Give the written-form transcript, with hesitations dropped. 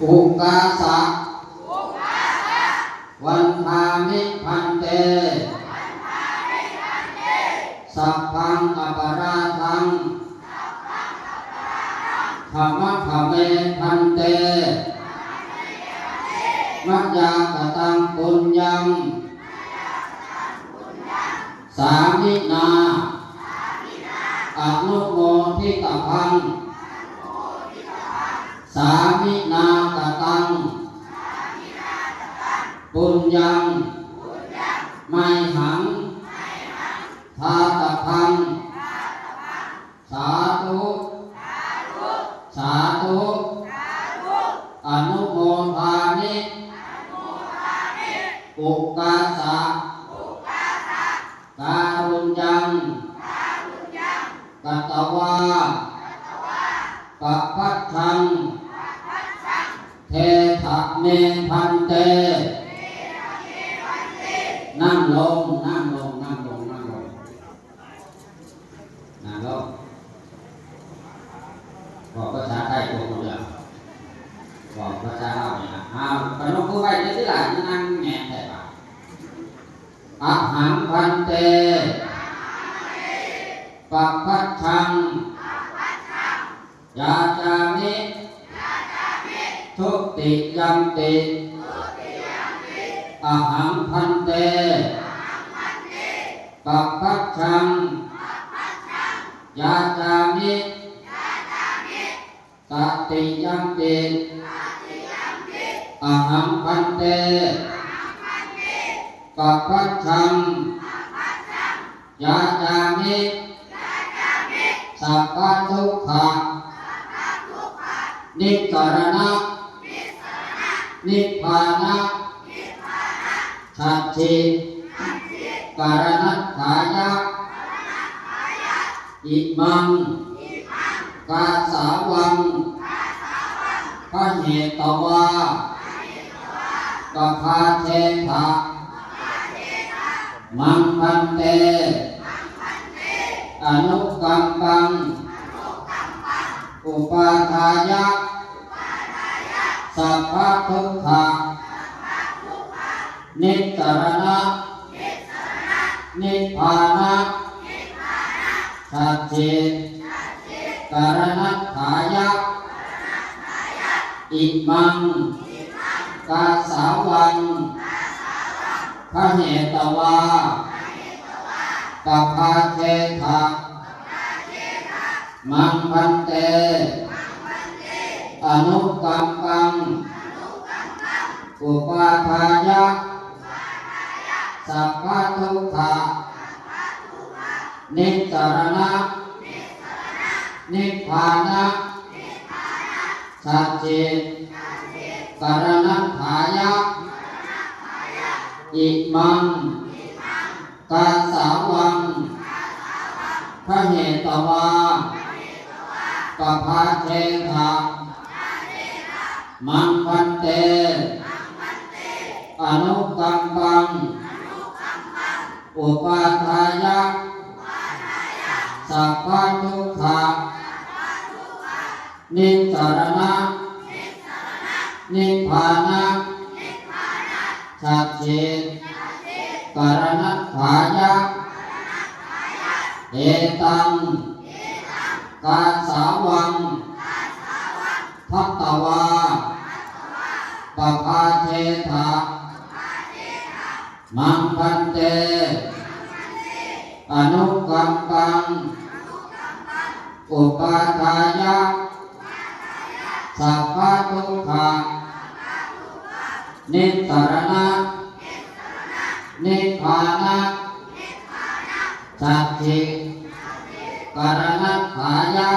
อุกาสะวันทามิพันเตสัพพังอปาราทังธรรมะขเมพันเตมัจยากตังปุญญังสามินาอนุโมทิตพังสามินากตังปุญญังไมหังทาตพังสาธุสาธุอนุโมทามิอุกาสะการุญญังกัตตวาปัปปัชชังเทถะเมพันเตนั่งลงนั่งลงนั่งลงนั่งลงนั่งลงบอกภาษาไทยตัวคนเดียวบอกภาษาลาวเนี่ยนะขนมผู้ใบจะที่หลังนั่งแง่แต่ปะอะหังพันเตปัปปัชชังยาจามิทุติยัมปิอะหังพันเตปัปปัชชังยาจามิตติยัมปิอะหังพันเตปัปปัชชังยาจามิสัพพทุกขะนิสรณะนิพพานะชัจฉิการนัตถายะอิมังกาสาวังพระเหตวาปภาเทถะมังพันเตอนุกัมปังอุปาทายะสัพพทุกขะนิสรณะนิพพานะชัจฉิการนัตถายะอิมังกาสาวังพระเหตวาปภาเทถะมังพันเตอนุกัมปังอุปาทายะสัพพทุกขะนิสรณะนิพพานะชัจฉิการนัตถายะอิมังกาสาวังพระเหตวาปภาเทถะมังพันเตอนุกัมปังอุปาทายะสัพพทุกขะนิสรณะนิพพานะชัจฉิการนัตถายะเอตังกาสาวังภัตตวาปภาเทถะมังพันเตอนุกัมปังอุปาทายะสัพพทุกขะนิสรณะนิพพานะชัจฉิการนัตถายะ